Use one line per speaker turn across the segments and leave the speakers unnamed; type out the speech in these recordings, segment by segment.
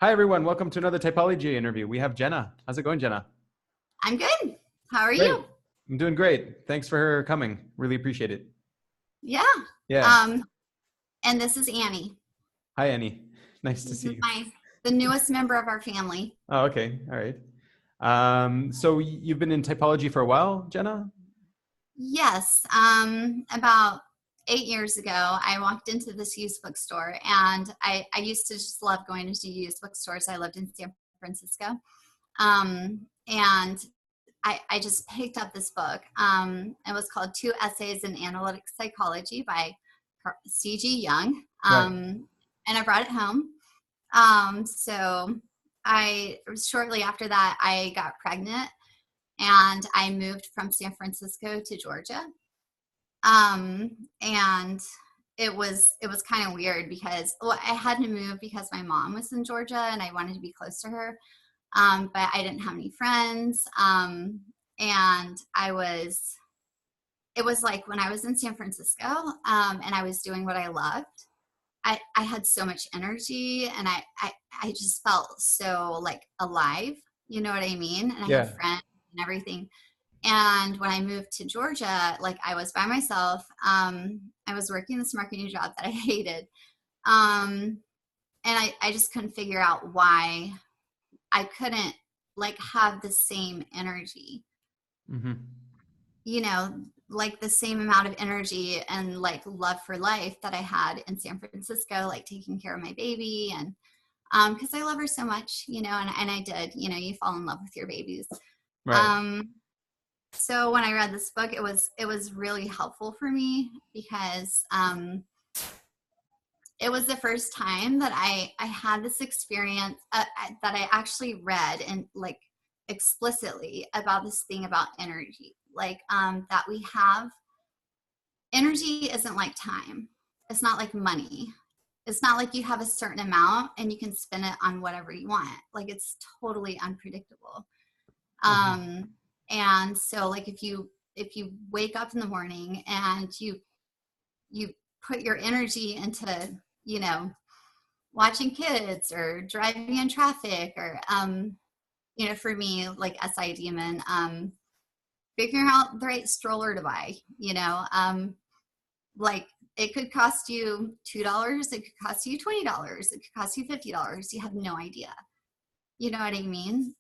Hi, everyone. Welcome to another typology interview. We have Jenna. How's it going, Jenna?
I'm good. How are
Great.
you?
I'm doing great. Thanks for coming. Really appreciate it.
Yeah.
Yeah.
Um, and this is Annie.
Hi, Annie. Nice to
This
see
is
you.
the newest member of our family.
Oh, okay. All right. So you've been in typology for a while, Jenna?
Yes. About 8 years ago, I walked into this used bookstore, and I used to just love going into used bookstores. I lived in San Francisco. And I just picked up this book. It was called Two Essays in Analytic Psychology by C.G. Jung.
Right.
And I brought it home. So I shortly after that I got pregnant and I moved from San Francisco to Georgia. And it was kind of weird because I had to move because my mom was in Georgia and I wanted to be close to her. But I didn't have any friends. And it was like when I was in San Francisco, and I was doing what I loved. I had so much energy and I just felt so like alive, you know what I mean? And I had
Yeah.
friends and everything. And when I moved to Georgia, like I was by myself. I was working this marketing job that I hated. Um, and I just couldn't figure out why I couldn't like have the same energy,
Mm-hmm.
you know, like the same amount of energy and like love for life that I had in San Francisco, like taking care of my baby and because I love her so much, and I did, you fall in love with your babies.
Right.
Um, so when I read this book, it was really helpful for me because it was the first time that I had this experience that I actually read and like explicitly about this thing about energy, like that we have energy isn't like time. It's not like money. It's not like you have a certain amount and you can spend it on whatever you want. Like it's totally unpredictable.
Uh-huh.
Um, and so like if you wake up in the morning and you put your energy into, you know, watching kids or driving in traffic or for me, like SI demon, figuring out the right stroller to buy, like it could cost you $2, it could cost you $20, it could cost you $50. You have no idea. You know what I mean?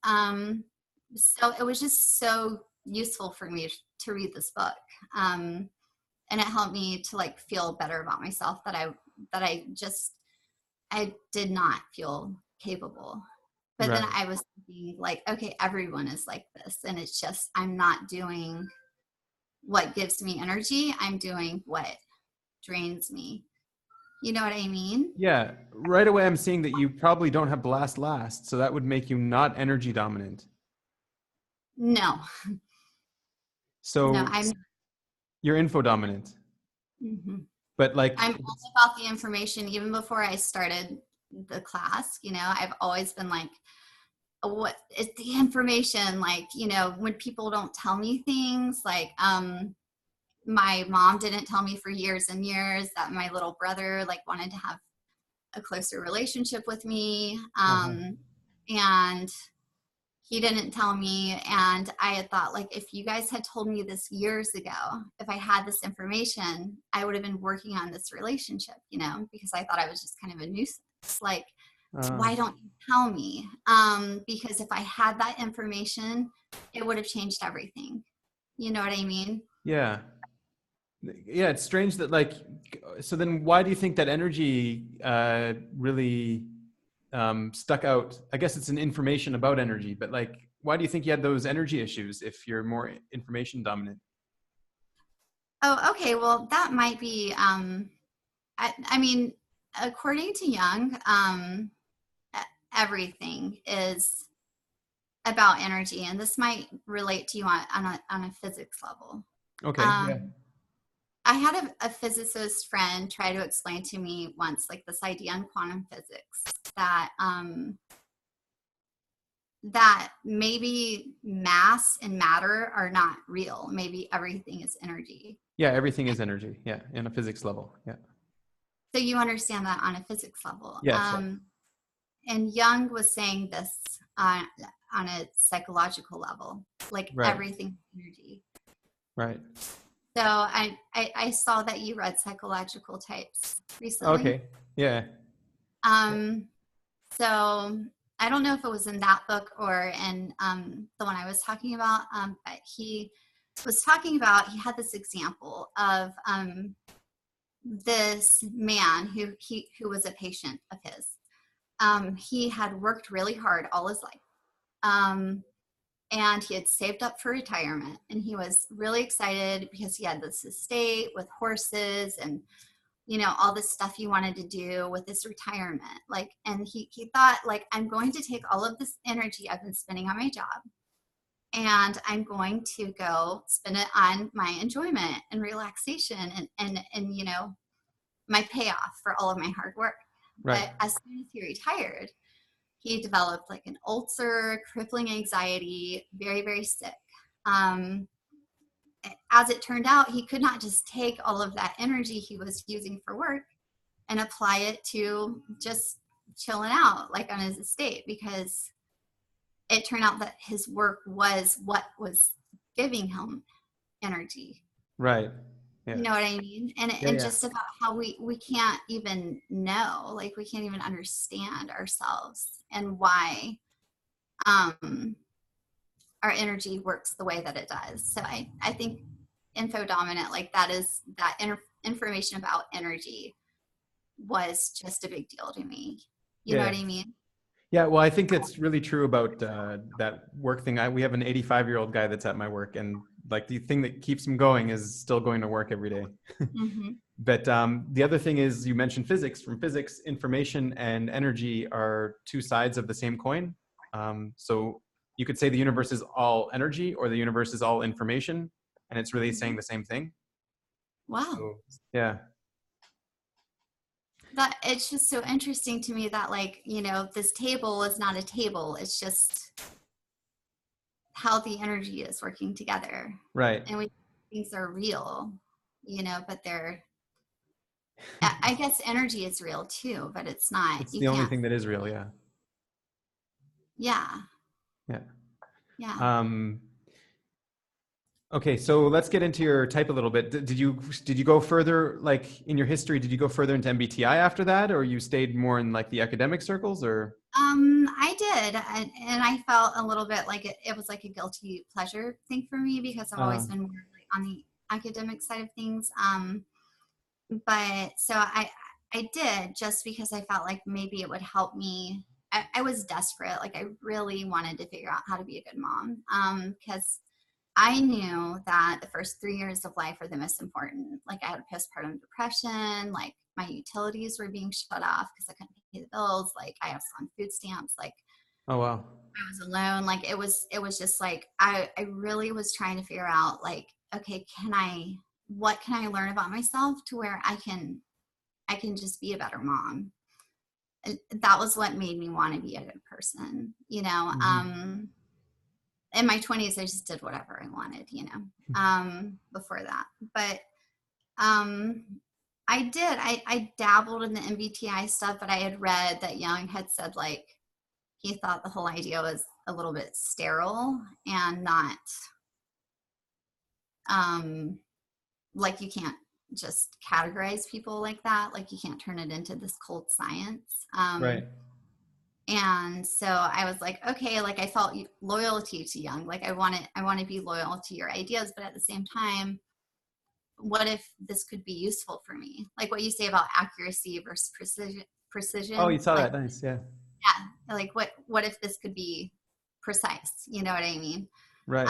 So it was just so useful for me to read this book. And it helped me to like feel better about myself that I did not feel capable. But then
Right.
I was thinking like, okay, everyone is like this. And it's just, I'm not doing what gives me energy. I'm doing what drains me. You know what I mean?
Yeah. Right away, I'm seeing that you probably don't have last, so that would make you not energy dominant.
No, no,
So you're info dominant.
mhm.
But like,
I'm all about the information. Even before I started the class, I've always been like, what is the information? Like, when people don't tell me things, like, my mom didn't tell me for years and years that my little brother like wanted to have a closer relationship with me.
uh-huh.
And he didn't tell me. And I had thought, like, if you guys had told me this years ago, if I had this information, I would have been working on this relationship, because I thought I was just kind of a nuisance. Like,
Uh,
why don't you tell me? Because if I had that information, it would have changed everything. You know what I mean?
yeah. Yeah, it's strange that like, so then why do you think that energy really stuck out? I guess it's an information about energy, but like, why do you think you had those energy issues if you're more information dominant?
Oh, okay. Well, that might be, I mean, according to Jung, everything is about energy, and this might relate to you on a physics level.
Okay, yeah.
Um, I had a physicist friend try to explain to me once, like this idea in quantum physics that maybe mass and matter are not real. Maybe everything is energy.
Yeah, everything is energy. Yeah, in a physics level. Yeah.
So you understand that on a physics level.
Yes. Yeah.
and Jung was saying this on a psychological level, like
Right.
everything energy.
Right.
So I saw that you read Psychological Types recently.
Okay. Yeah.
So I don't know if it was in that book or in the one I was talking about, but he was talking about, he had this example of this man who was a patient of his. He had worked really hard all his life. And he had saved up for retirement, and he was really excited because he had this estate with horses and, you know, all this stuff he wanted to do with his retirement. Like, and he thought, like, I'm going to take all of this energy I've been spending on my job, and I'm going to go spend it on my enjoyment and relaxation and you know, my payoff for all of my hard work.
Right.
But as soon as he retired, he developed like an ulcer, crippling anxiety, very, very sick. As it turned out, he could not just take all of that energy he was using for work and apply it to just chilling out like on his estate, because it turned out that his work was what was giving him energy.
Right. Yeah.
You know what I mean? And
Yeah,
and
yeah.
just about how we can't even know, like we can't even understand ourselves and why our energy works the way that it does. So I think info dominant, like that information about energy was just a big deal to me. You know
Yeah.
what I mean?
Yeah, well, I think it's really true about that work thing. We have an 85-year-old guy that's at my work, and like the thing that keeps him going is still going to work every day.
Mm-hmm.
But the other thing is, you mentioned physics. From physics, information and energy are two sides of the same coin. So you could say the universe is all energy, or the universe is all information, and it's really saying the same thing.
Wow.
So, yeah.
That it's just so interesting to me that, like, you know, this table is not a table. It's just how the energy is working together.
Right.
And we things are real, you know, but I guess energy is real too, but it's not.
It's
You
the only
can't.
thing that is real. Yeah.
Yeah.
Yeah.
Yeah.
Okay, so let's get into your type a little bit. Did you go further, like in your history? Did you go further into MBTI after that, or you stayed more in like the academic circles, or?
I did, and I felt a little bit like it was like a guilty pleasure thing for me, because I've always been more like on the academic side of things. But so I did, just because I felt like maybe it would help me. I was desperate, like I really wanted to figure out how to be a good mom, because I knew that the first 3 years of life are the most important. Like I had postpartum depression, like my utilities were being shut off because I couldn't pay the bills. Like I was on food stamps. Like
Oh wow.
I was alone. Like it was just like, I really was trying to figure out, like, okay, what can I learn about myself to where I can just be a better mom. And that was what made me want to be a good person, you know?
Mm-hmm.
In my 20s, I just did whatever I wanted, you know, before that. But I dabbled in the MBTI stuff, but I had read that Jung had said, like, he thought the whole idea was a little bit sterile and not, like, you can't just categorize people like that. Like, you can't turn it into this cold science.
Right.
And so I was like, okay, like I felt loyalty to Jung. Like I want to be loyal to your ideas, but at the same time, what if this could be useful for me? Like what you say about accuracy versus
Oh, you
precision.
saw
Like,
that. Nice. Yeah.
yeah, like what if this could be precise? You know what I mean?
Right.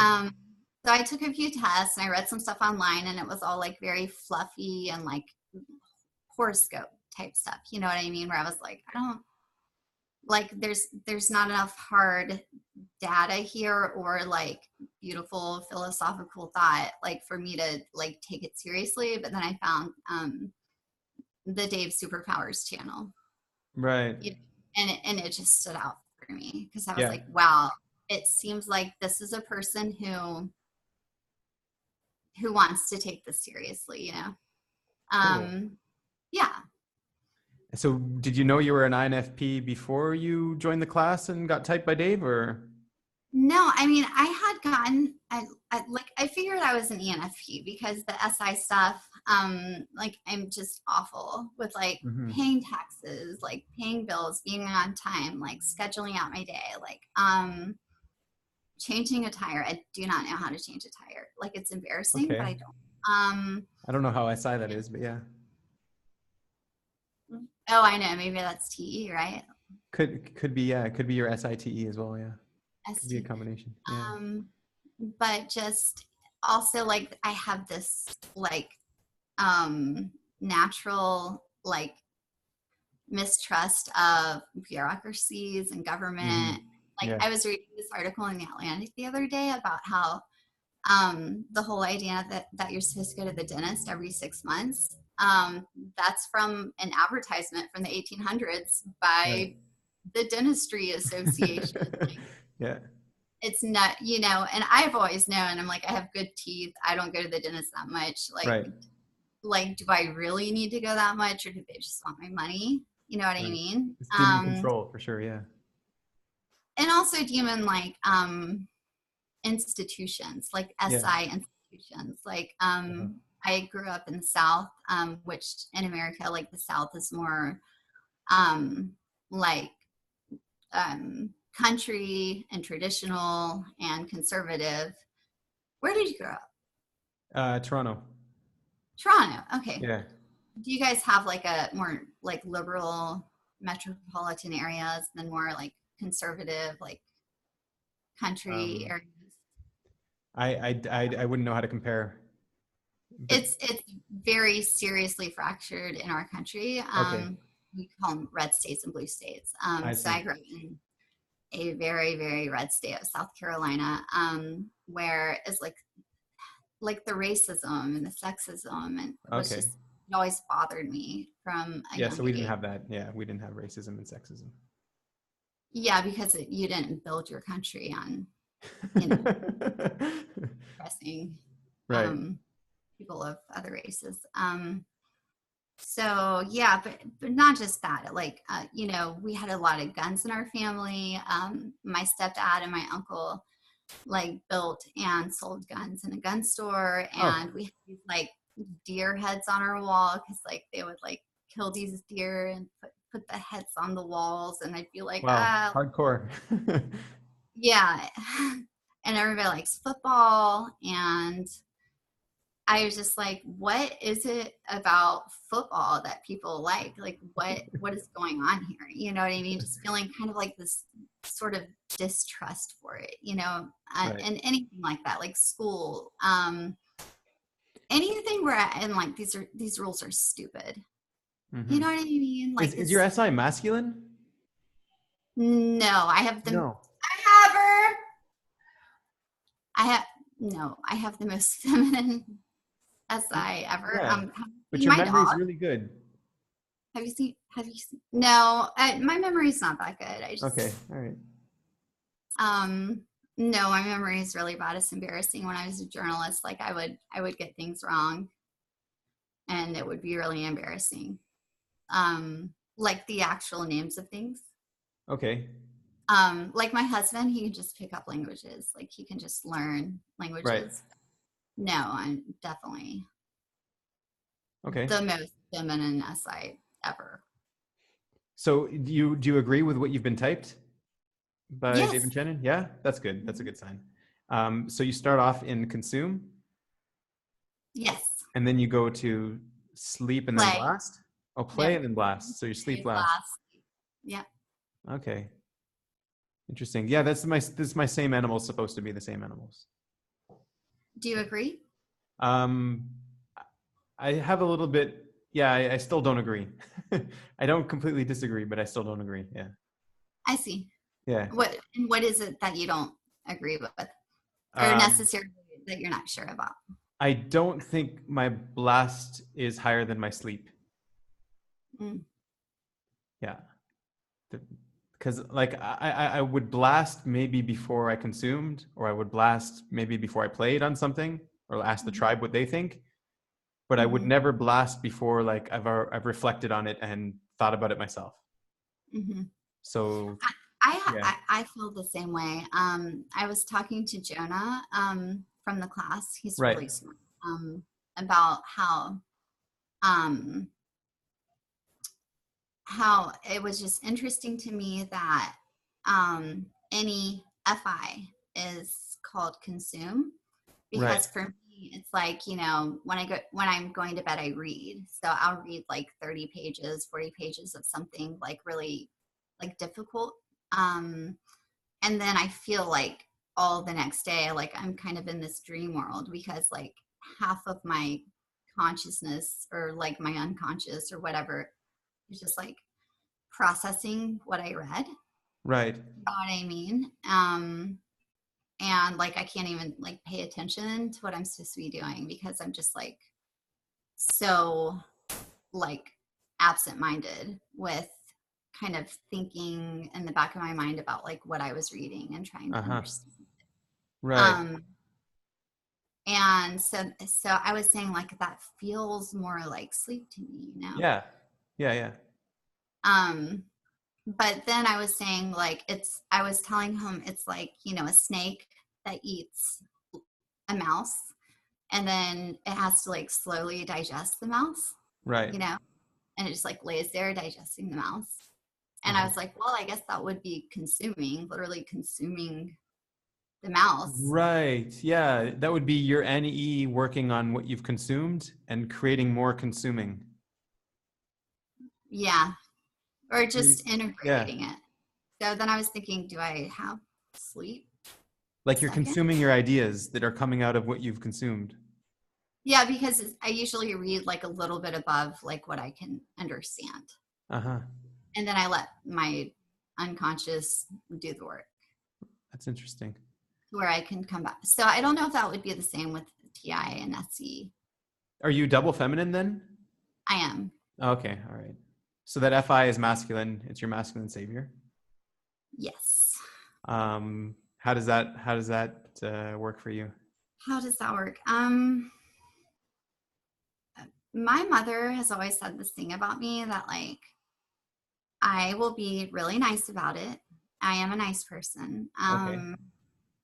So I took a few tests and I read some stuff online, and it was all like very fluffy and like horoscope type stuff. You know what I mean? Where I was like, I don't, like there's not enough hard data here, or like beautiful philosophical thought, like for me to like take it seriously. But then I found the Dave Superpowers channel,
Right.
and it just stood out for me, because I was
Yeah.
like, wow, it seems like this is a person who wants to take this seriously, you know.
Cool.
Yeah.
So did you know you were an INFP before you joined the class and got typed by Dave, or?
No, I mean, I had gotten, I figured I was an ENFP because the SI stuff, like I'm just awful with like
Mhm.
paying taxes, like paying bills, being on time, like scheduling out my day, like, changing a tire. I do not know how to change a tire. Like it's embarrassing, but
Okay.
I don't. Um,
I don't know how SI that is, but yeah.
oh, I know. Maybe that's TE, right?
Could be, yeah. It could be your SITE as well, yeah. Could be a
ST.
combination. Yeah.
Um, but just also like I have this like natural like mistrust of bureaucracies and
Hmm.
government. Like
Yeah.
I was reading this article in the Atlantic the other day about how the whole idea that you're supposed to go to the dentist every 6 months, that's from an advertisement from the 1800s
Right.
by the Dentistry Association.
Yeah.
It's not, and I've always known, I'm like, I have good teeth. I don't go to the dentist that much.
Right.
Like, do I really need to go that much or do they just want my money? You know what I
Right.
mean?
It's demon control for sure. Yeah.
And also demon like institutions, like
Yeah.
SI institutions. Like
Uh-huh.
I grew up in the South, which in America, like the South is more um, like country and traditional and conservative. Where did you grow up?
Toronto.
Toronto. Okay.
Yeah.
Do you guys have like a more like liberal metropolitan areas than more like conservative like country
Um,
areas?
I wouldn't know how to compare, but
It's very seriously fractured in our country.
okay.
We call them red states and blue states.
I
So
see.
I grew up in a very, very red state of South Carolina, where it's like the racism and the sexism, and was
Okay.
just it always bothered me from a
Yeah. So
younger
we didn't
age.
have that. Yeah. We didn't have racism and sexism.
Yeah, because you didn't build your country on, you know, oppressing
Right.
um, people of other races. So yeah, but not just that. Like we had a lot of guns in our family. My stepdad and my uncle like built and sold guns in a gun store,
Oh,
and we had these like deer heads on our wall because like they would like kill these deer and put the heads on the walls, and I'd be like,
wow. Hardcore.
yeah. And everybody likes football, and I was just like, what is it about football that people like? Like what is going on here? You know what I mean? Just feeling kind of like this sort of distrust for it,
Right.
and anything like that, like school, anything where and like these rules are stupid. You
Hmm.
know what I mean? Like
Is your
it's
SI masculine?
no, I have the
No.
I have her. I have no, I have the most feminine SI ever.
Yeah.
Have you
But
seen
your
my
memory
dog?
is really good.
Have you seen? No, my memory's not that good. I
Okay.
just,
All right.
um, no, my memory is really bad. It's embarrassing. When I was a journalist, like I would get things wrong and it would be really embarrassing. Like the actual names of things.
Okay.
Like my husband, he can just pick up languages. Like he can just learn
Right.
languages. No, I'm definitely
Okay.
the most feminine SI ever.
So do you agree with what you've been typed by Dave
Yes.
and Shannon? Yeah, that's good. That's a good sign. So you start off in consume,
Yes.
and then you go to sleep and then
Play.
blast. Oh,
No.
play and then blast. So you sleep
Play,
last.
blast. Yep.
Okay. Interesting. Yeah, this is my same animals supposed to be the same animals.
Do you agree?
Um, I have a little bit. Yeah, I still don't agree. I don't completely disagree, but I still don't agree. Yeah.
I see.
Yeah.
What is it that you don't agree with, or
Um,
necessarily that you're not sure about?
I don't think my blast is higher than my sleep.
Mm.
Yeah. Because like I would blast maybe before I consumed, or I would blast maybe before I played on something, or ask the
Mm-hmm.
tribe what they think. But I would
Mm-hmm.
never blast before like I've reflected on it and thought about it myself.
Mm-hmm.
So yeah,
I feel the same way. I was talking to Jonah from the class. He's
right,
really smart. About um, how it was just interesting to me that any FI is called consume,
right,
because for me it's like, you know, when I'm going to bed I read, so I'll read like 30 pages 40 pages of something like really like difficult, and then I feel like all the next day like I'm kind of in this dream world, because like half of my consciousness or like my unconscious or whatever is just like processing what I read.
right.
You know what I mean? And like I can't even like pay attention to what I'm supposed to be doing, because I'm just like so like absent-minded with kind of thinking in the back of my mind about like what I was reading and trying to
Uh-huh.
understand.
Right.
Um, and so I was saying like that feels more like sleep to me, you know.
Yeah. Yeah, yeah.
Um, but then I was saying like I was telling him it's like, you know, a snake that eats a mouse, and then it has to like slowly digest the mouse,
Right.
you know, and it just like lays there digesting the mouse. And I
Uh-huh.
was like, well, I guess that would be consuming, literally consuming the mouse.
Right. Yeah, that would be your NE working on what you've consumed and creating more consuming.
Yeah. Or
You-
just
Yeah.
integrating it. So then I was thinking, do I have sleep
Like you're
second?
consuming your ideas that are coming out of what you've consumed.
Yeah, because I usually read like a little bit above like what I can understand.
Uh-huh.
And then I let my unconscious do the work
That's interesting.
where I can come back. So I don't know if that would be the same with TI and SE.
Are you double feminine then?
I am.
Okay, all right. So that FI is masculine. It's your masculine savior.
Yes.
How does that work for you?
How does that work? My mother has always said this thing about me that like I will be really nice about it. I am a nice person.
Okay.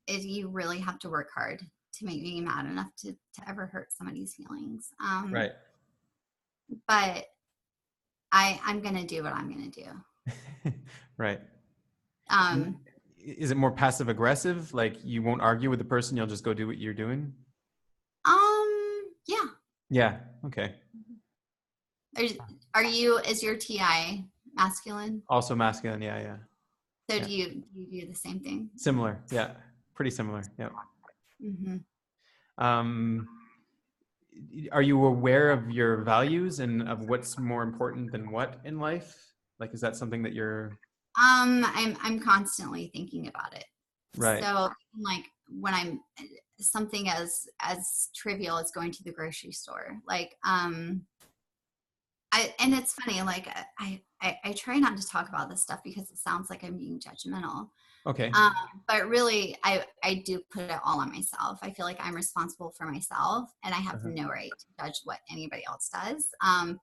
You really have to work hard to make me mad enough to ever hurt somebody's feelings.
Right.
But I'm gonna do what I'm gonna do.
Right.
Um,
Is it more passive aggressive? Like you won't argue with the person, you'll just go do what you're doing?
yeah.
Yeah. Okay.
Are, is your TI masculine?
Also masculine. Yeah. Yeah.
So
Yeah.
do you do the same thing?
Similar. Yeah. Pretty similar. Yeah.
Mm-hmm.
Um, are you aware of your values and of what's more important than what in life? Like, is that something that you're
I'm constantly thinking about it.
right?
So like when I'm something as trivial as going to the grocery store, like and it's funny, like I try not to talk about this stuff because it sounds like I'm being judgmental.
Okay.
Um, but really, I do put it all on myself. I feel like I'm responsible for myself, and I have
Uh-huh.
no right to judge what anybody else does.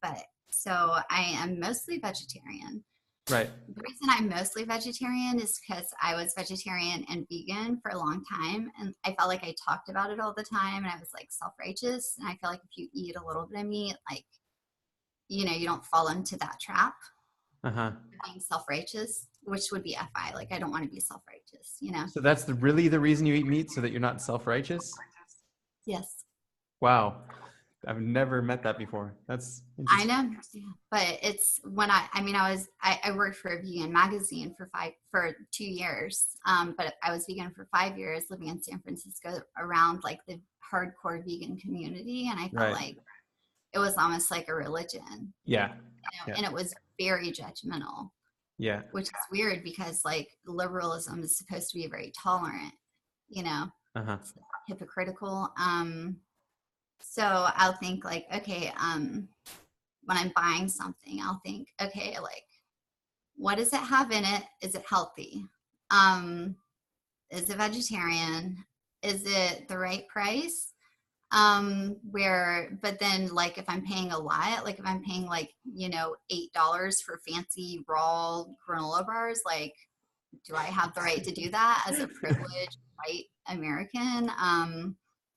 But so I am mostly vegetarian.
Right.
The reason I'm mostly vegetarian is because I was vegetarian and vegan for a long time, and I felt like I talked about it all the time, and I was like self-righteous. And I feel like if you eat a little bit of meat, like, you know, you don't fall into that trap
Uh-huh.
of being self-righteous, which would be FI. Like, I don't want to be self-righteous, you know?
So that's really the reason you eat meat, so that you're not self-righteous?
Yes.
Wow. I've never met that before. That's
I
interesting.
know, yeah. But it's when I worked for a vegan magazine for 2 years. But I was vegan for 5 years, living in San Francisco around like the hardcore vegan community, and I felt
Right.
like it was almost like a religion,
Yeah.
you know,
Yeah.
and it was very judgmental,
Yeah.
which is weird because like liberalism is supposed to be very tolerant, you know,
Uh-huh.
it's hypocritical. So I'll think like, okay, when I'm buying something, I'll think, okay, like, what does it have in it? Is it healthy? Um, is it vegetarian? Is it the right price? But then like if I'm paying a lot, like if I'm paying like, $8 for fancy raw granola bars, like, do I have the right to do that as a privileged white American?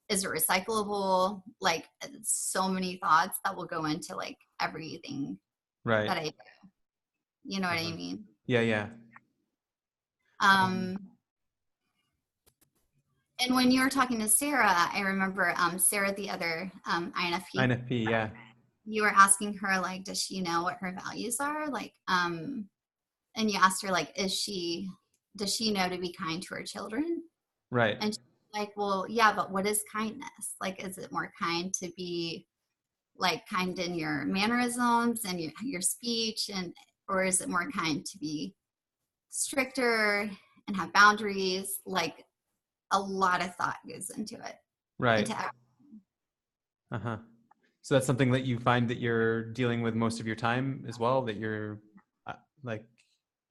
Is it recyclable? Like, so many thoughts that will go into like everything
Right.
that I do. You know what I
Uh-huh.
mean?
Yeah, yeah.
Um, and when you were talking to Sarah, I remember Sarah, the other INFP,
INFP, yeah.
you were asking her like, does she know what her values are? Like, and you asked her like, does she know to be kind to her children?
Right.
And she's like, well, yeah, but what is kindness? Like, is it more kind to be like kind in your mannerisms and your speech, or is it more kind to be stricter and have boundaries? Like, a lot of thought goes into it.
Right. Uh-huh. So that's something that you find that you're dealing with most of your time as well, that you're like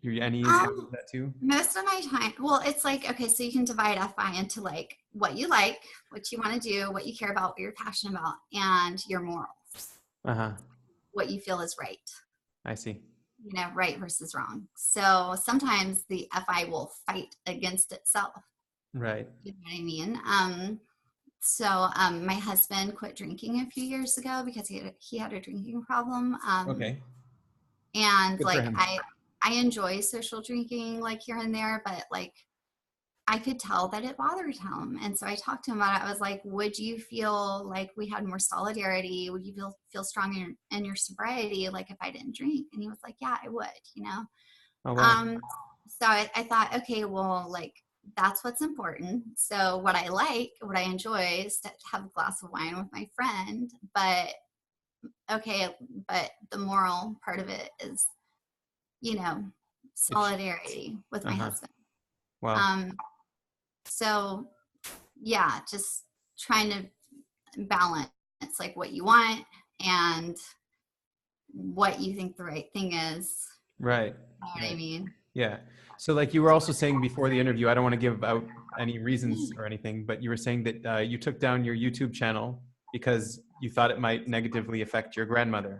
your NEs have
um
that too?
Most of my time, well, it's like, okay, so you can divide FI into like what you like, what you want to do, what you care about, what you're passionate about, and your morals,
Uh-huh.
what you feel is right,
I see.
right versus wrong. So sometimes the FI will fight against itself.
Right.
You know what I mean? My husband quit drinking a few years ago because he had a drinking problem.
Okay.
And
Good for
like
him.
I enjoy social drinking like here and there, but like I could tell that it bothered him. And so I talked to him about it. I was like, would you feel like we had more solidarity? Would you feel strong in your sobriety, like if I didn't drink? And he was like, yeah, I would.
Oh, wow.
So I thought, okay, well, like that's what's important. So what I enjoy is to have a glass of wine with my friend, but okay, but the moral part of it is, you know,
It's,
solidarity with my
uh-huh.
husband.
Wow.
Um, so yeah, just trying to balance like what you want and what you think the right thing is.
Right.
You know what I
Right.
mean?
Yeah. So like you were also saying before the interview, I don't want to give out any reasons or anything, but you were saying that you took down your YouTube channel because you thought it might negatively affect your grandmother.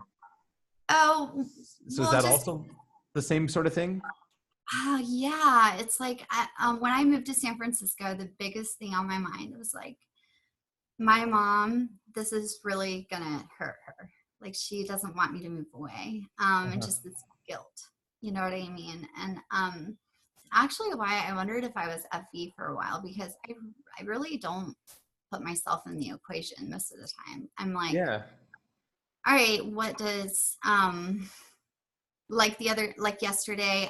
Oh,
So is
well,
that
just
also the same sort of thing?
yeah. It's like when I moved to San Francisco, the biggest thing on my mind was like, my mom, this is really gonna hurt her. Like she doesn't want me to move away. And
Uh-huh.
just this guilt. You know what I mean? And actually why I wondered if I was FE for a while, because I really don't put myself in the equation most of the time. I'm like,
Yeah.
all right, what does like yesterday,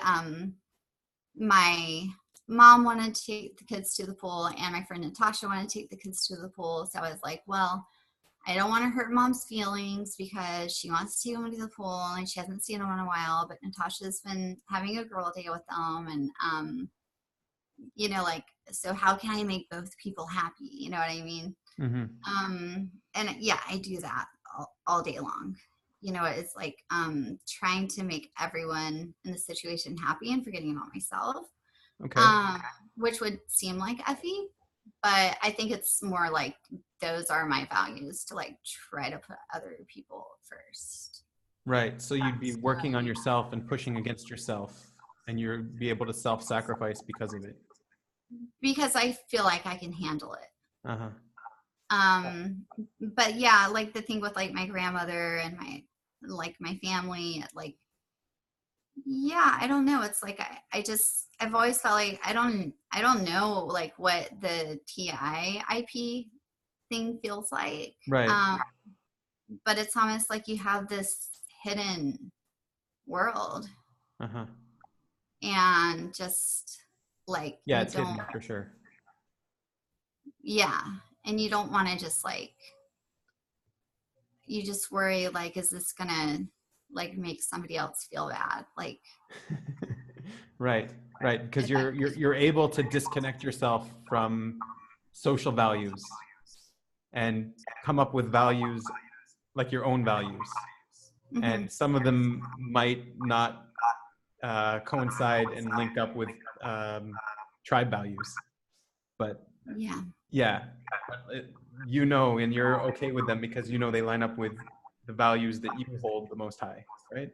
my mom wanted to take the kids to the pool and my friend Natasha wanted to take the kids to the pool. So I was like, well, I don't want to hurt mom's feelings because she wants to take them to the pool and she hasn't seen them in a while, but Natasha's been having a girl day with them. And, like, so how can I make both people happy? You know what I mean?
Mm-hmm.
And yeah, I do that all day long. It's like trying to make everyone in the situation happy and forgetting about myself,
Okay.
um, which would seem like Effie, but I think it's more like those are my values to like try to put other people first.
Right. So you'd be working on yourself and pushing against yourself, and you'd be able to self-sacrifice because of it.
Because I feel like I can handle it.
Uh-huh.
Um, but yeah, like the thing with like my grandmother and my family, like, yeah, I don't know. It's like I've always felt like I don't know like what the TIIP thing feels like.
Right.
But it's almost like you have this hidden world
Uh-huh.
and just like
Yeah,
you
it's
don't,
hidden for sure.
yeah, and you don't want to just like, you just worry like, is this gonna like make somebody else feel bad? Like,
Right. Right. Because
if I,
you're able to disconnect yourself from social values and come up with values like your own values.
mm-hmm.
And some of them might not coincide and link up with tribe values, but
Yeah.
Yeah. But you know, and you're okay with them because you know they line up with the values that you hold the most high, right?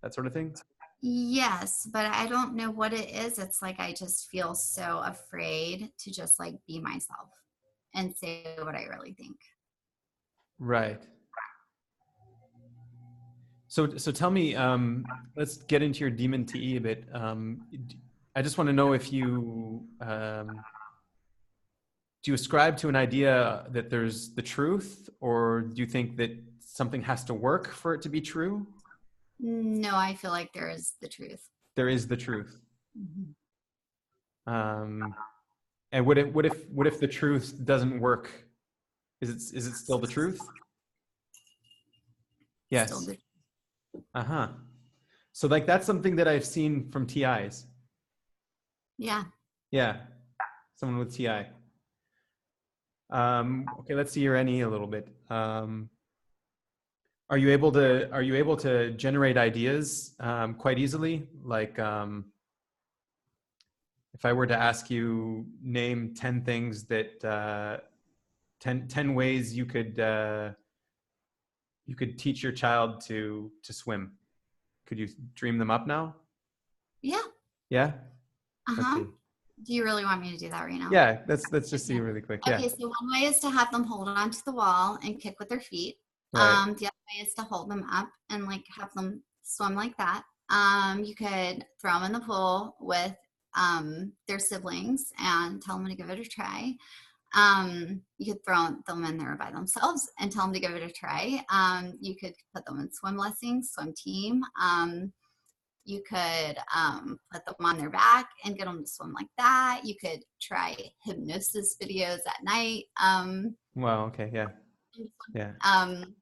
That sort of thing.
Yes, but I don't know what it is. It's like I just feel so afraid to just like be myself and say what I really think.
Right. So tell me, let's get into your demon TE a bit. I just want to know if you do you ascribe to an idea that there's the truth, or do you think that something has to work for it to be true?
No, I feel like there is the truth.
There is the truth.
Mhm.
Um, and what if the truth doesn't work? Is it still the truth?
Still
Yes.
the
Uh-huh. So like that's something that I've seen from TIs.
yeah.
Yeah. Someone with TI. Okay, let's see your NE a little bit. Are you able to generate ideas quite easily? Like if I were to ask you name 10 things that 10 ways you could teach your child to swim. Could you dream them up now?
Yeah.
Yeah? Let's
Uh-huh.
see.
Do you really want me to do that right now?
Yeah, let's just see
Okay.
really quick. Yeah.
Okay, so one way is to have them hold onto the wall and kick with their feet.
Right.
The other way is to hold them up and like have them swim like that. You could throw them in the pool with their siblings and tell them to give it a try. You could throw them in there by themselves and tell them to give it a try. You could put them in swim lessons, swim team. You could put them on their back and get them to swim like that. You could try hypnosis videos at night.
Wow, okay, yeah. Yeah.
Um,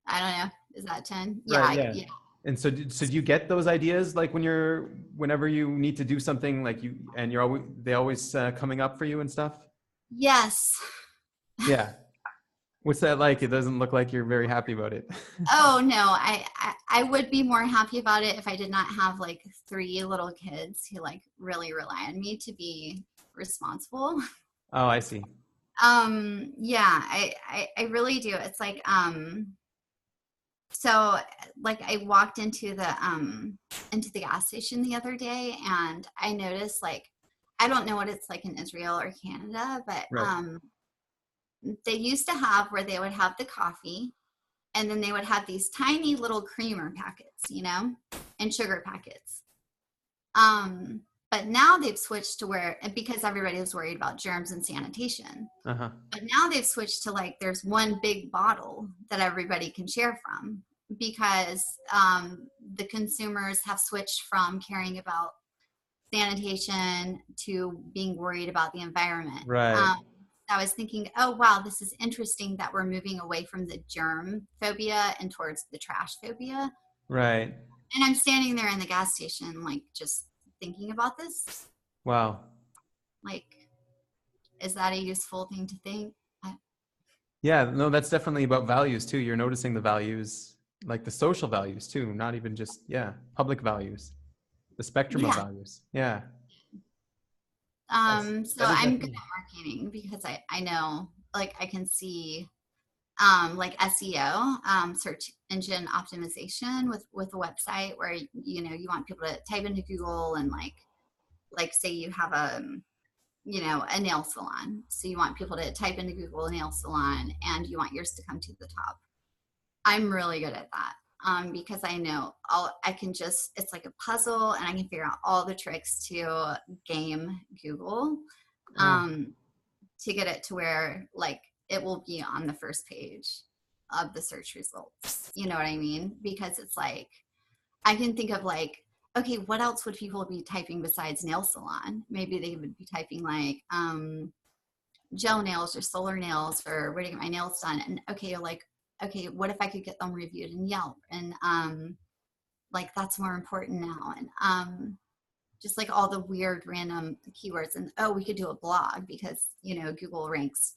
I don't know. Is that 10?
Right,
Yeah,
yeah.
yeah.
And so do you get those ideas like whenever you need to do something like you're always they always coming up for you and stuff?
Yes.
Yeah. What's that like? It doesn't look like you're very happy about it.
Oh no, I would be more happy about it if I did not have like 3 little kids who like really rely on me to be responsible.
Oh, I see.
Yeah, I really do. It's like so like I walked into the gas station the other day and I noticed like I don't know what it's like in Israel or Canada, but
Right.
they used to have where they would have the coffee and then they would have these tiny little creamer packets, you know, and sugar packets. Um, but now they've switched to where, because everybody was worried about germs and sanitation,
Uh-huh.
but now they've switched to like there's one big bottle that everybody can share from because the consumers have switched from caring about sanitation to being worried about the environment.
Right.
I was thinking, oh wow, this is interesting that we're moving away from the germ phobia and towards the trash phobia.
Right.
And I'm standing there in the gas station, like just thinking about this.
Wow.
Like, is that a useful thing to think?
Yeah, no, that's definitely about values too. You're noticing the values, like the social values too, not even just, yeah, public values, the spectrum of
Yeah.
values. Yeah.
So
That is
I'm good
definitely
at marketing because I know, like, I can see, like SEO, search engine optimization with a website where, you know, you want people to type into Google and like say you have you know, a nail salon. So you want people to type into Google nail salon and you want yours to come to the top. I'm really good at that. Because I know I can just, it's like a puzzle and I can figure out all the tricks to game Google,
oh,
um, to get it to where like it will be on the first page of the search results. You know what I mean? Because it's like, I can think of like, okay, what else would people be typing besides nail salon? Maybe they would be typing like, gel nails or solar nails or where to get my nails done. And okay, like, okay, what if I could get them reviewed in Yelp? And like that's more important now. And just like all the weird random keywords. And oh, we could do a blog because you know Google ranks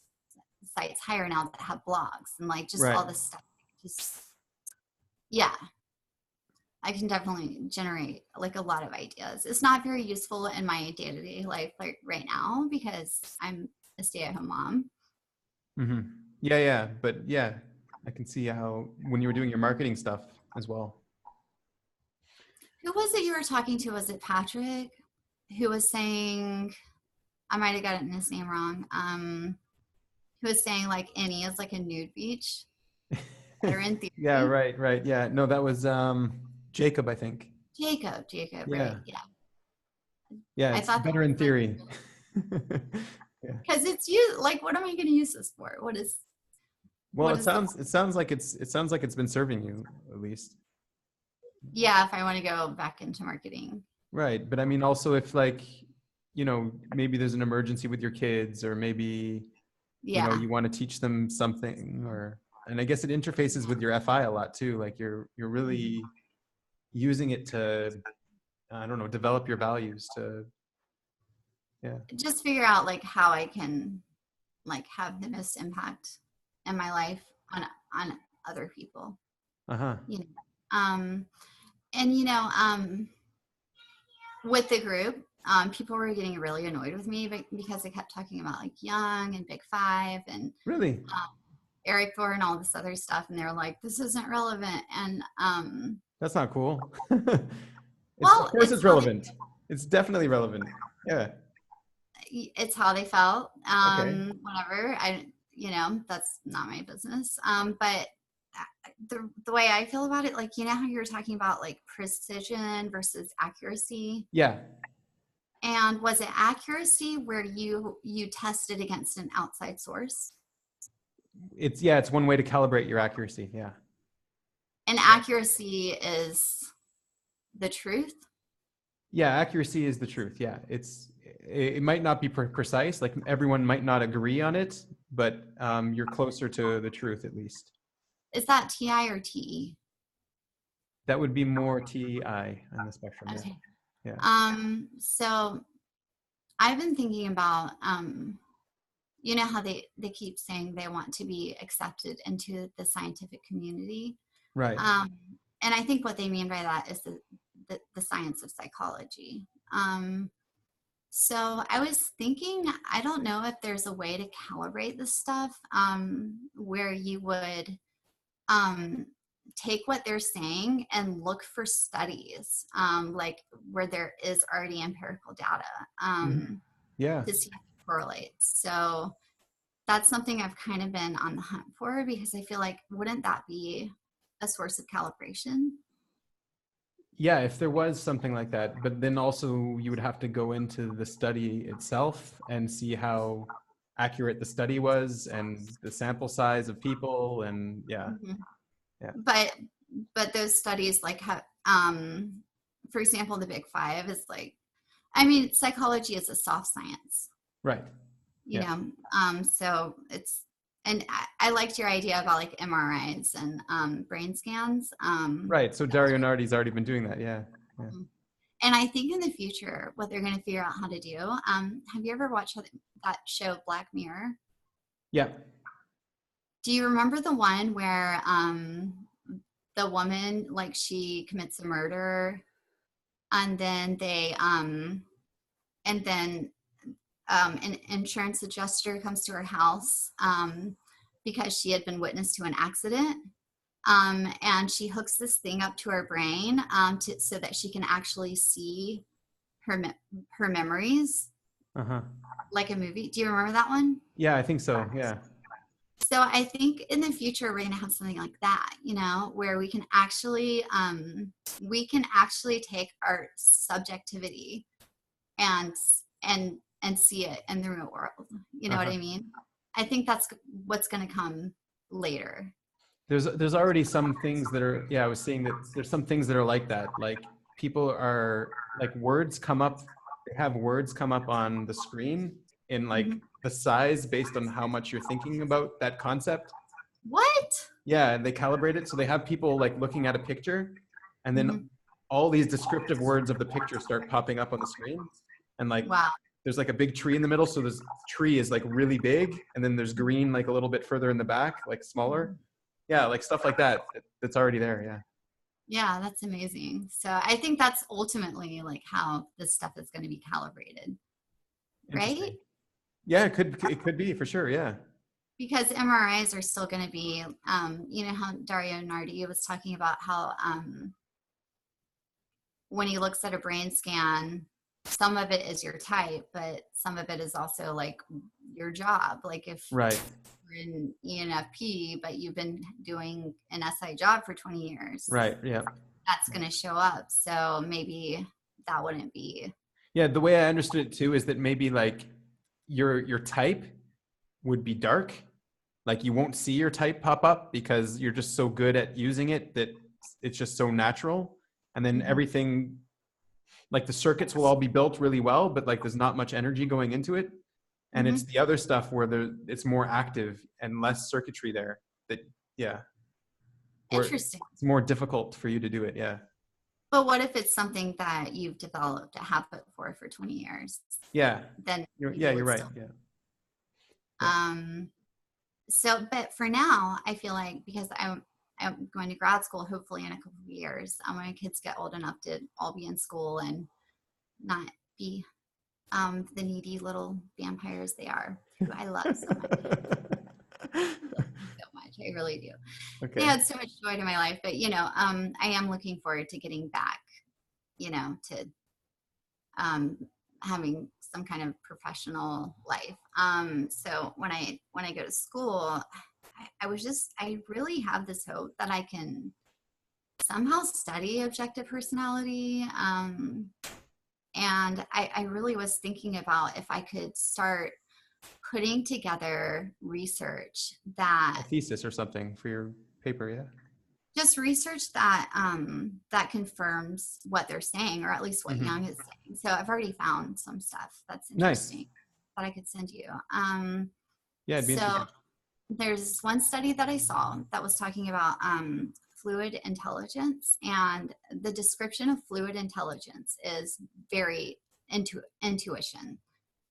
sites higher now that have blogs and like just
right.
all this stuff. Just yeah, I can definitely generate like a lot of ideas. It's not very useful in my day-to-day life like right now because I'm a stay-at-home mom.
Hmm. Yeah. But yeah, I can see how when you were doing your marketing stuff as well.
Who was it you were talking to? Was it Patrick who was saying, I might have gotten his name wrong. Who was saying like any is like a nude beach, better in
Yeah,
theory.
right. Yeah. No, that was Jacob, I think.
Jacob, right?
Yeah.
Yeah.
Yeah,
I
it's
thought that
better
was
in
like,
theory. Yeah.
because it's you, like, what am I going to use this for?
Well,
What is the,
it sounds like it's been serving you at least.
yeah, if I want to go back into marketing.
Right. But I mean also if like, maybe there's an emergency with your kids or maybe,
Yeah.
you want to teach them something or and I guess it interfaces with your FI a lot too. Like you're really using it to I don't know, develop your values to yeah.
Just figure out like how I can like have the most impact in my life on other people,
Uh-huh.
you know. Um, and with the group, people were getting really annoyed with me because I kept talking about like Young and Big Five and
Really?
Eric Thor and all this other stuff, and they were like, "This isn't relevant." And
That's not cool. It's of
well,
course it's relevant. It's definitely relevant. Yeah.
it's how they felt.
Okay.
Whatever. That's not my business. But the way I feel about it, like how you were talking about like precision versus accuracy.
Yeah.
And was it accuracy where you tested against an outside source?
It's one way to calibrate your accuracy. Yeah.
And accuracy is the truth.
Yeah, accuracy is the truth. Yeah. It might not be precise, like everyone might not agree on it, but you're closer to the truth at least.
Is that TI or TE?
That would be more TI on the spectrum. Yeah.
Okay.
Yeah.
So I've been thinking about, how they keep saying they want to be accepted into the scientific community.
Right.
And I think what they mean by that is the science of psychology. So I was thinking, I don't know if there's a way to calibrate this stuff where you would take what they're saying and look for studies like where there is already empirical data
Mhm. Yeah.
to see if it correlates. So that's something I've kind of been on the hunt for because I feel like wouldn't that be a source of calibration?
Yeah, if there was something like that, but then also you would have to go into the study itself and see how accurate the study was and the sample size of people and yeah.
Mm-hmm.
Yeah.
But those studies like have for example the Big Five is like, I mean, psychology is a soft science,
Right.
you
Yeah.
know. So it's, and I liked your idea about like MRIs and brain scans.
Right. So Dario Nardi's already been doing that. Yeah. Yeah.
And I think in the future what they're going to figure out how to do, have you ever watched that show Black Mirror?
Yeah.
Do you remember the one where the woman, like, she commits a murder and then an insurance adjuster comes to her house because she had been witness to an accident, and she hooks this thing up to her brain so that she can actually see her memories
Uh-huh.
like a movie. Do you remember that one?
Yeah, I think so. Yeah.
So I think in the future we're going to have something like that, where we can actually take our subjectivity and see it in the real world. You know what
Uh-huh.
I mean? I think that's what's going to come later.
There's already some things that are, yeah, I was saying that there's some things that are like that. Like people are like they have words come up on the screen in like
Mm-hmm.
the size based on how much you're thinking about that concept.
What?
Yeah, and they calibrate it. So they have people like looking at a picture and
Mm-hmm.
then all these descriptive words of the picture start popping up on the screen. And like
Wow.
there's like a big tree in the middle. So this tree is like really big. And then there's green like a little bit further in the back, like smaller. Yeah, like stuff like that. That's already there. Yeah.
Yeah, that's amazing. So I think that's ultimately like how this stuff is going to be calibrated, right?
Interesting. Yeah, it could be for sure. Yeah.
Because MRIs are still going to be, you know, how Dario Nardi was talking about how when he looks at a brain scan, some of it is your type, but some of it is also like your job. Like if
Right.
you're in ENFP, but you've been doing an SI job for 20 years,
Right. Yeah.
that's going to show up. So maybe that wouldn't be.
Yeah. The way I understood it too is that maybe like your type would be dark. Like you won't see your type pop up because you're just so good at using it that it's just so natural. And then
Mhm.
everything, like the circuits will all be built really well, but like there's not much energy going into it. And it's
Mhm.
the other stuff where it's more active and less circuitry there that, yeah, where
Interesting.
it's more difficult for you to do it. Yeah.
But what if it's something that you've developed a habit for 20 years?
Yeah.
Then maybe
Yeah,
it
you're
would
right.
still.
Yeah. Yeah.
Um, so, but for now, I feel like because I'm going to grad school, hopefully in a couple of years, when my kids get old enough to all be in school and not be the needy little vampires they are, who I love so much. Love them so much. I really do. They
Okay.
had so much joy to my life, but you know, I am looking forward to getting back, you know, to um, having some kind of professional life. So when I go to school, I really have this hope that I can somehow study objective personality. And I really was thinking about if I could start putting together research
A
that
thesis or something for your paper. Yeah.
just research that that confirms what they're saying, or at least what
Hmm.
Young is saying. So I've already found some stuff that's
Nice.
interesting that I could send you.
Yeah, it'd be
So
interesting.
there's one study that I saw that was talking about fluid intelligence, and the description of fluid intelligence is very intuition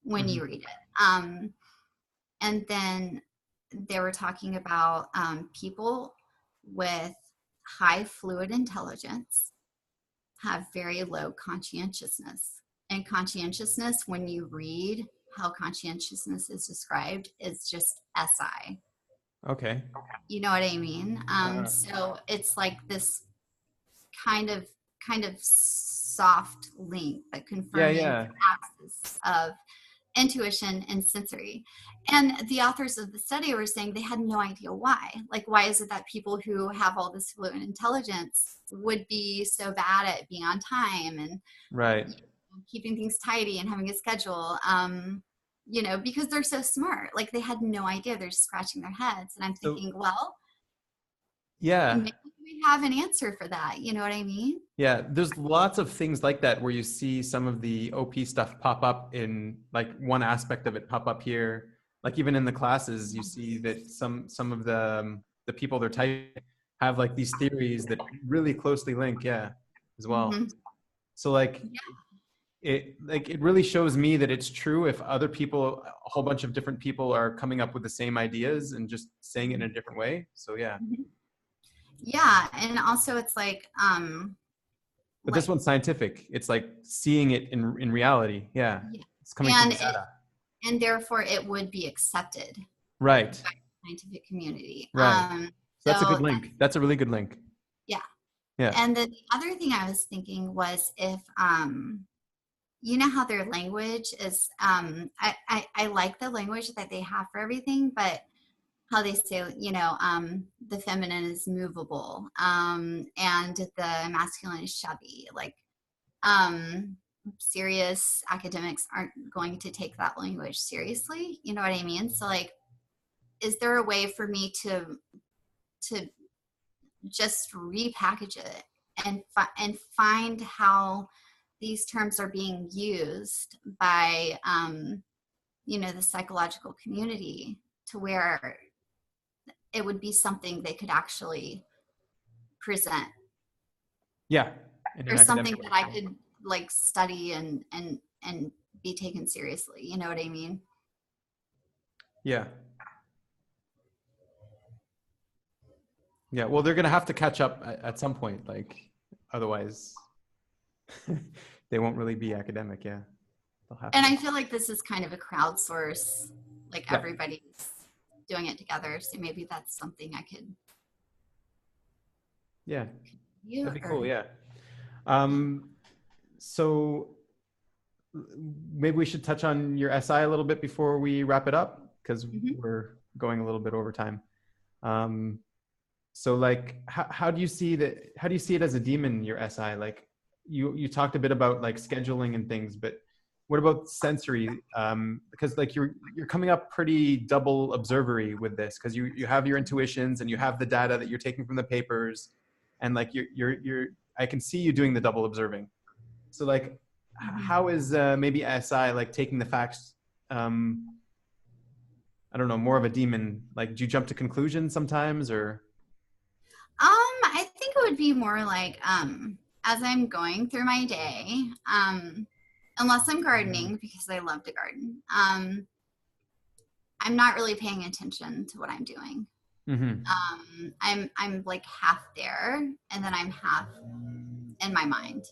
when
Hmm.
you read it. And then they were talking about people with high fluid intelligence have very low conscientiousness. And conscientiousness, when you read how conscientiousness is described, is just SI.
Okay.
You know what I mean?
Uh,
So it's like this kind of soft link, but
yeah,
confirming
yeah.
the axis of intuition and sensory. And the authors of the study were saying they had no idea why. Like, why is it that people who have all this fluent intelligence would be so bad at being on time and
Right.
you know, keeping things tidy and having a schedule? You know, because they're so smart. Like, they had no idea. They're just scratching their heads. And I'm
So,
thinking, well,
yeah.
maybe we have an answer for that. You know what I mean?
Yeah, there's lots of things like that where you see some of the OP stuff pop up in like one aspect of it pop up here. Like even in the classes, you see that some of the people they're typing have like these theories that really closely link, yeah, as well.
Mm-hmm.
So like it really shows me that it's true if other people, a whole bunch of different people are coming up with the same ideas and just saying it in a different way. So yeah.
Yeah, and also it's
But this
like
one's scientific. It's like seeing it in reality. Yeah.
yeah,
It's coming from
and
the data.
and therefore it would be accepted
Right.
by the scientific community.
Right. So that's a
So
good link. That's a really good link.
yeah,
Yeah.
and then the other thing I was thinking was if you know how their language is I like the language that they have for everything, but how they say, you know, the feminine is movable, and the masculine is chubby. Like, um, serious academics aren't going to take that language seriously. You know what I mean? So, like, is there a way for me to just repackage it and find how these terms are being used by, you know, the psychological community to where it would be something they could actually present,
Yeah. In
or
an
something
academic way.
that I could like study and be taken seriously. You know what I mean?
Yeah. Yeah. Well, they're going to have to catch up at some point. Like, otherwise they won't really be academic. Yeah. They'll have
And
to.
I feel like this is kind of a crowdsource, like
Yeah.
everybody's doing it together. So maybe that's something I could
Yeah.
do.
That'd be
Or
cool. Yeah. Um, so maybe we should touch on your SI a little bit before we wrap it up, because
Mhm.
we're going a little bit over time. Um, so like, how do you see that? How do you see it as a demon, your SI? Like you talked a bit about like scheduling and things, but what about sensory? Because like you're coming up pretty double observery with this, because you have your intuitions and you have the data that you're taking from the papers, and like you're I can see you doing the double observing. So like,
Mhm.
how is maybe SI like taking the facts? I don't know, more of a demon. Like, do you jump to conclusions sometimes, or?
I think it would be more like as I'm going through my day, unless I'm gardening because I love to garden. I'm not really paying attention to what I'm doing.
Mm-hmm.
I'm like half there, and then I'm half in my mind.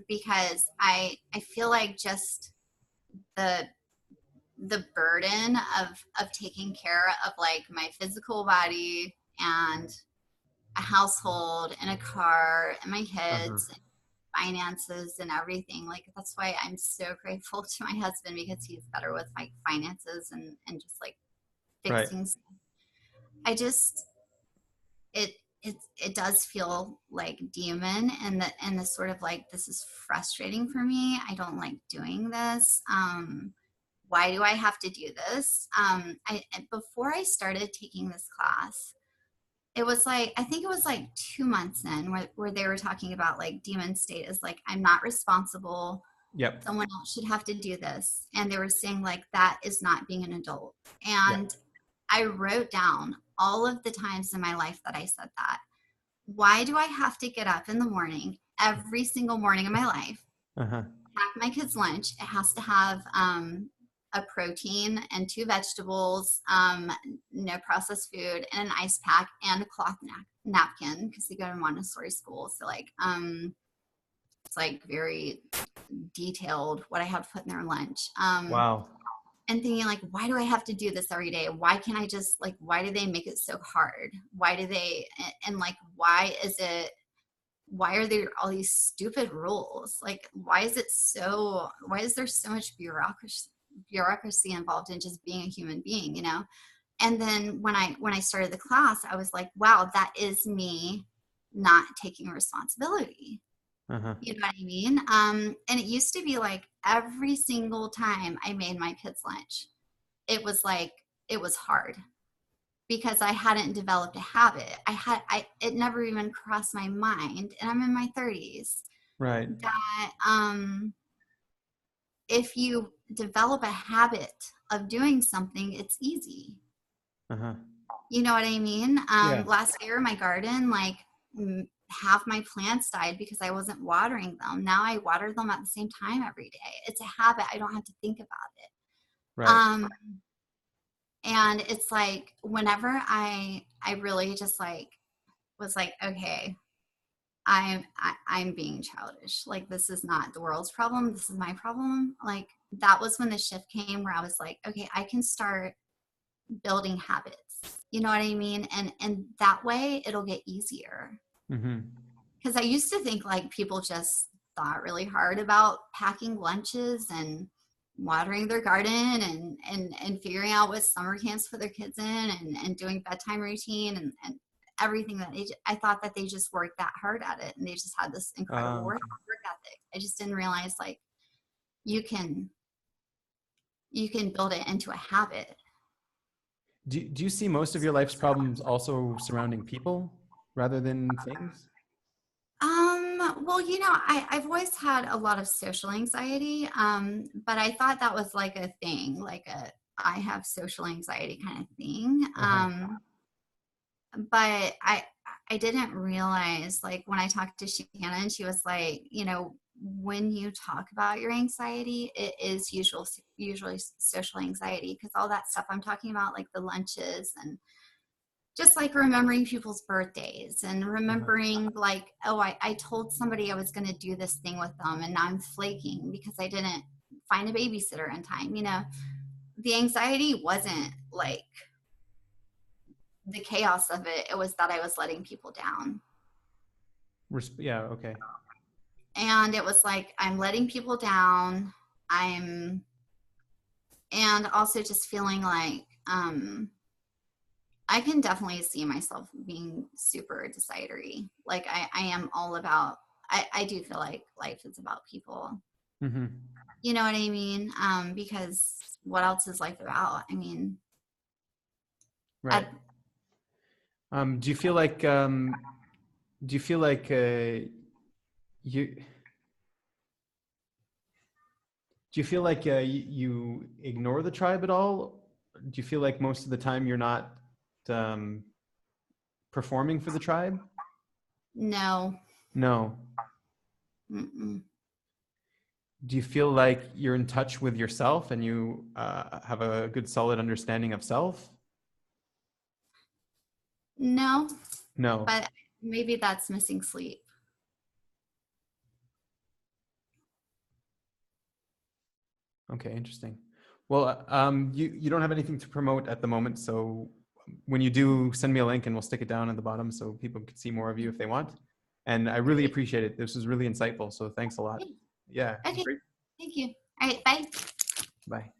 Because I feel like just the the burden of taking care of like my physical body and a household and a car and my
Uh-huh.
kids and finances and everything. Like that's why I'm so grateful to my husband, because he's better with like finances and just like
Right.
fixing stuff. I just it it does feel like demon, and the sort of like, this is frustrating for me. I don't like doing this. Why do I have to do this? Before I started taking this class, it was like, I think it was like 2 months in, where they were talking about like demon state is like, I'm not responsible.
Yep.
Someone else should have to do this. And they were saying like, that is not being an adult.
Yep.
And I wrote down all of the times in my life that I said that. Why do I have to get up in the morning, every single morning of my life,
Uh-huh.
pack my kids' lunch? It has to have a protein and two vegetables, no processed food, and an ice pack and a cloth napkin, because they go to Montessori school. So like, it's like very detailed what I have to put in their lunch.
Wow.
And thinking like, why do I have to do this every day? Why can't I just like, why do they make it so hard? Why do they, and like, why are there all these stupid rules? Like, why is there so much bureaucracy involved in just being a human being, you know? And then when I started the class, I was like, wow, that is me not taking responsibility.
Uh-huh.
You know what I mean? And it used to be like every single time I made my kids lunch, it was like, it was hard because I hadn't developed a habit. It never even crossed my mind, and I'm in my 30s,
Right.
that if you develop a habit of doing something, it's easy.
Uh-huh.
You know what I mean?
Yeah.
Last year, my garden, like half my plants died because I wasn't watering them. Now I water them at the same time every day. It's a habit. I don't have to think about it.
Right.
Um, and it's like whenever I really just like was like, okay, I'm being childish. Like, this is not the world's problem. This is my problem. Like, that was when the shift came where I was like, okay, I can start building habits. You know what I mean? And that way it'll get easier.
Mm-hmm.
Because I used to think like people just thought really hard about packing lunches and watering their garden and figuring out what summer camps for their kids in, and doing bedtime routine and everything that I thought that they just worked that hard at it, and they just had this incredible work ethic. I just didn't realize like you can build it into a habit.
Do you see most of your life's problems also surrounding people rather than things?
Well, you know, I've always had a lot of social anxiety, but I thought that was like a thing, like I have social anxiety kind of thing.
Uh-huh.
But I didn't realize, like when I talked to Shannon, she was like, you know, when you talk about your anxiety, it is usually social anxiety, because all that stuff I'm talking about, like the lunches and just like remembering people's birthdays and
Uh-huh.
remembering like, oh, I told somebody I was going to do this thing with them and now I'm flaking because I didn't find a babysitter in time. You know, the anxiety wasn't like the chaos of it. It was that I was letting people down.
Yeah. Okay.
And it was like, I'm letting people down. And also just feeling like, I can definitely see myself being super decidery. Like I am all about, I do feel like life is about people.
Mm-hmm.
You know what I mean? Because what else is life about? I mean,
Right. Do you feel like you do you feel like you ignore the tribe at all? Do you feel like most of the time you're not um, performing for the tribe?
no.
No.
Mm-mm.
Do you feel like you're in touch with yourself and you have a good solid understanding of self?
No,
No.
but maybe that's missing sleep.
Okay, interesting. Well, you don't have anything to promote at the moment, so when you do, send me a link and we'll stick it down at the bottom so people can see more of you if they want. And I really
Okay.
appreciate it. This was really insightful, so thanks a lot. Yeah,
Okay.
great.
Thank you. All right. Bye.
Bye.